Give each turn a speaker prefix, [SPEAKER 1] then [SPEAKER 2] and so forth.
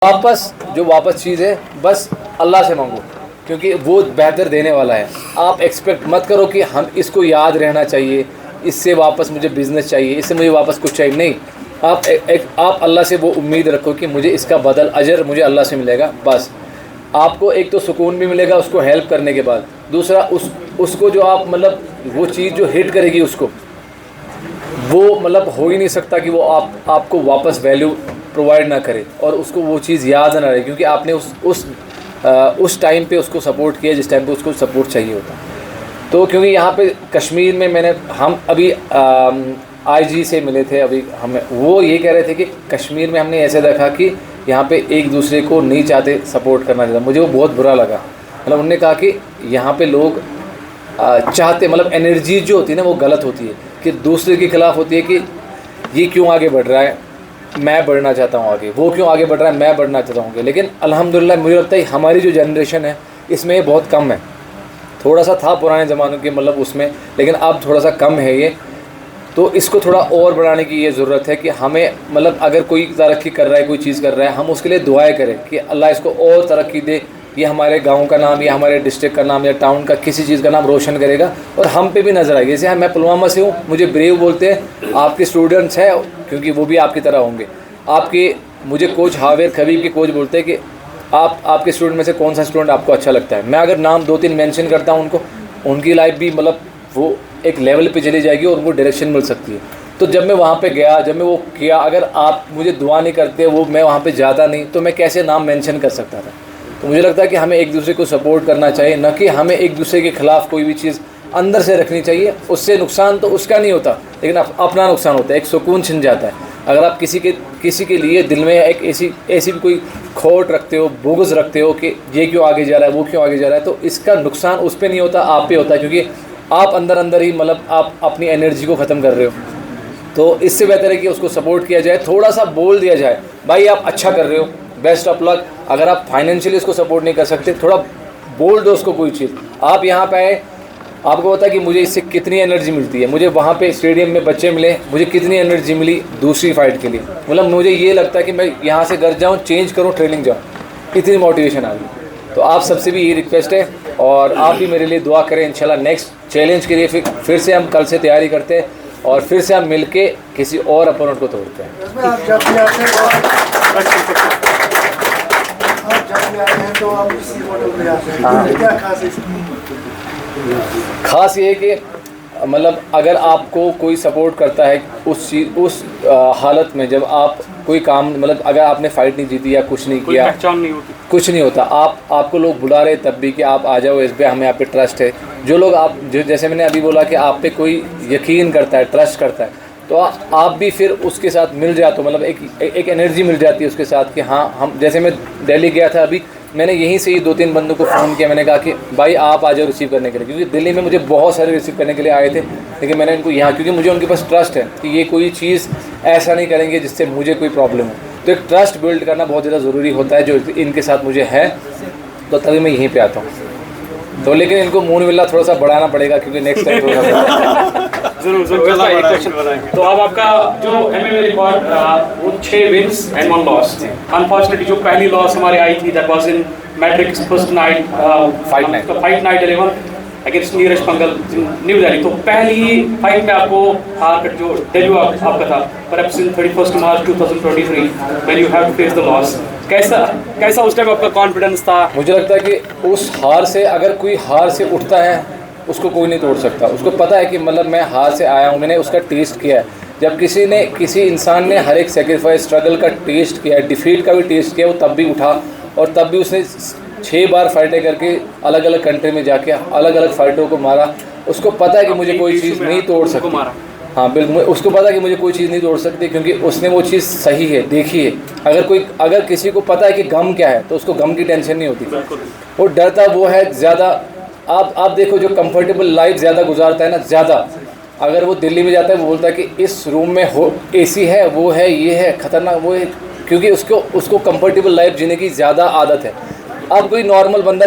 [SPEAKER 1] वापस चीज़ है बस अल्लाह से मांगो, क्योंकि वो बेहतर देने वाला है। आप एक्सपेक्ट मत करो कि हम इसको याद रहना चाहिए, इससे वापस मुझे बिज़नेस चाहिए, इससे मुझे वापस कुछ चाहिए, नहीं। आप अल्लाह से वो उम्मीद रखो कि मुझे इसका बदल अजर मुझे अल्लाह से मिलेगा। बस आपको एक तो सुकून भी मिलेगा उसको हेल्प करने के बाद, दूसरा उसको जो आप मतलब वो चीज़ जो हिट करेगी उसको वो मतलब हो ही नहीं सकता कि वो आपको वापस वैल्यू प्रोवाइड ना करे और उसको वो चीज़ याद ना रहे, क्योंकि आपने उस टाइम पे उसको सपोर्ट किया जिस टाइम पे उसको सपोर्ट चाहिए होता। तो क्योंकि यहाँ पे कश्मीर में हम अभी IG से मिले थे, अभी हमें वो ये कह रहे थे कि कश्मीर में हमने ऐसे देखा कि यहाँ पे एक दूसरे को नहीं चाहते सपोर्ट करना चाहता। मुझे वो बहुत बुरा लगा। मतलब उन्होंने कहा कि यहाँ पे लोग चाहते, मतलब एनर्जी जो होती है ना वो गलत होती है, कि दूसरे के ख़िलाफ़ होती है कि ये क्यों आगे बढ़ रहा है, मैं बढ़ना चाहता हूँ आगे, वो क्यों आगे बढ़ रहा है, मैं बढ़ना चाहता हूँ आगे। लेकिन अल्हम्दुलिल्लाह मुझे लगता है हमारी जो जनरेशन है इसमें ये बहुत कम है। थोड़ा सा था पुराने ज़मानों के मतलब उसमें, लेकिन अब थोड़ा सा कम है ये। तो इसको थोड़ा और बढ़ाने की ये ज़रूरत है कि हमें मतलब अगर कोई तरक्की कर रहा है, कोई चीज़ कर रहा है, हम उसके लिए दुआएं करें कि अल्लाह इसको और तरक्की दे, ये हमारे गांव का नाम या हमारे डिस्ट्रिक्ट का नाम या टाउन का किसी चीज़ का नाम रोशन करेगा और हम पे भी नज़र आएगी। जैसे मैं पुलवामा से हूँ, मुझे ब्रेव बोलते हैं, आपके स्टूडेंट्स हैं क्योंकि वो भी आपकी तरह होंगे। मुझे कोच हावेर खबीब के कोच बोलते हैं कि आपके स्टूडेंट में से कौन सा स्टूडेंट आपको अच्छा लगता है। मैं अगर नाम 2-3 मेंशन करता हूँ उनको, उनकी लाइफ भी मतलब वो एक लेवल पे चली जाएगी और उनको डायरेक्शन मिल सकती है। तो जब मैं वहाँ पे गया, जब मैं वो किया, अगर आप मुझे दुआ नहीं करते, वो मैं वहाँ पे जाता नहीं, तो मैं कैसे नाम मेंशन कर सकता था। तो मुझे लगता है कि हमें एक दूसरे को सपोर्ट करना चाहिए, न कि हमें एक दूसरे के ख़िलाफ़ कोई भी चीज़ अंदर से रखनी चाहिए। उससे नुकसान तो उसका नहीं होता, लेकिन अपना नुकसान होता है, एक सुकून छिन जाता है। अगर आप किसी के लिए दिल में एक ऐसी भी कोई खोट रखते हो, बुग़्ज़ रखते हो कि ये क्यों आगे जा रहा है, वो क्यों आगे जा रहा है, तो इसका नुकसान उस पर नहीं होता, आप पे होता है, क्योंकि आप अंदर ही मतलब आप अपनी एनर्जी को ख़त्म कर रहे हो। तो इससे बेहतर है कि उसको सपोर्ट किया जाए, थोड़ा सा बोल दिया जाए, भाई आप अच्छा कर रहे हो, बेस्ट ऑफ लक। अगर आप फाइनेंशियली उसको सपोर्ट नहीं कर सकते, थोड़ा बोल दो उसको कोई चीज़। आप यहाँ पे आए, आपको पता है कि मुझे इससे कितनी एनर्जी मिलती है। मुझे वहाँ पे स्टेडियम में बच्चे मिले, मुझे कितनी एनर्जी मिली दूसरी फाइट के लिए। मतलब मुझे ये लगता है कि मैं यहाँ से घर जाऊँ, चेंज करूँ, ट्रेनिंग जाऊँ, इतनी मोटिवेशन आ गई। तो आप सबसे भी ये रिक्वेस्ट है और आप भी मेरे लिए दुआ करें। इंशाल्लाह नेक्स्ट चैलेंज के लिए फिर से हम कल से तैयारी करते हैं और फिर से हम मिल के किसी और अपोनेंट को तोड़ते हैं। खास ये है कि मतलब अगर आपको कोई सपोर्ट करता है उस हालत में, जब आप कोई काम मतलब अगर आपने फ़ाइट नहीं जीती या कुछ नहीं किया, कुछ नहीं होता। आपको लोग बुला रहे तब भी कि आप आ जाओ, इस पे हमें आप पे ट्रस्ट है। जो लोग जैसे मैंने अभी बोला कि आप पे कोई यकीन करता है, ट्रस्ट करता है, तो आप भी फिर उसके साथ मिल जाते हो। मतलब एक एनर्जी मिल जाती है उसके साथ कि हाँ हम, जैसे मैं दिल्ली गया था अभी, मैंने यहीं से ही 2-3 बंदों को फ़ोन किया, मैंने कहा कि भाई आप आ जाओ रिसीव करने के लिए, क्योंकि दिल्ली में मुझे बहुत सारे रिसीव करने के लिए आए थे, लेकिन मैंने इनको यहाँ, क्योंकि मुझे उनके पास ट्रस्ट है कि ये कोई चीज़ ऐसा नहीं करेंगे जिससे मुझे कोई प्रॉब्लम हो। तो एक ट्रस्ट बिल्ड करना बहुत ज़्यादा ज़रूरी होता है, जो इनके साथ मुझे है, तो तभी मैं यहीं पर आता हूँ। तो लेकिन इनको मून मिलना थोड़ा सा बढ़ाना पड़ेगा, क्योंकि नेक्स्ट टाइम
[SPEAKER 2] जरूर एक क्वेश्चन बताएंगे। तो अब आपका जो MMA रिकॉर्ड वो 6 विन्स एंड 1 लॉस। अनफॉर्चुनेटली जो पहली लॉस हमारे आई थी, that was in Matrix first night, fight night 11 against Neeraj Pangal new Delhi. तो पहली फाइट में आपको हार का जो डेब्यू आपका था, perhaps in 31 March 2023 when you have to face the loss, कैसा उस टाइम आपका कॉन्फिडेंस था?
[SPEAKER 1] मुझे लगता है कि उस हार से, अगर कोई हार से उठता है उसको कोई नहीं तोड़ सकता। उसको पता है कि मतलब मैं हार से आया हूँ, मैंने उसका टेस्ट किया है। जब किसी इंसान ने हर एक सेक्रीफाइस स्ट्रगल का टेस्ट किया है, डिफीट का भी टेस्ट किया, वो तब भी उठा और तब भी उसने 6 बार फाइटें करके अलग अलग कंट्री में जाके अलग अलग फाइटरों को मारा। उसको पता है कि मुझे कोई चीज़ नहीं तोड़ सकती। हाँ बिल्कुल, उसको पता है कि मुझे कोई चीज़ नहीं तोड़ सकती, क्योंकि उसने वो चीज़ सही है देखी है। अगर किसी को पता है कि गम क्या है, तो उसको गम की टेंशन नहीं होती। वो डरता वो है ज़्यादा। आप देखो, जो कंफर्टेबल लाइफ ज़्यादा गुजारता है ना, ज़्यादा, अगर वो दिल्ली में जाता है, वो बोलता है कि इस रूम में AC है, वो है, ये है, ख़तरनाक वो है, क्योंकि उसको कंफर्टेबल लाइफ जीने की ज़्यादा आदत है। अब कोई नॉर्मल बंदा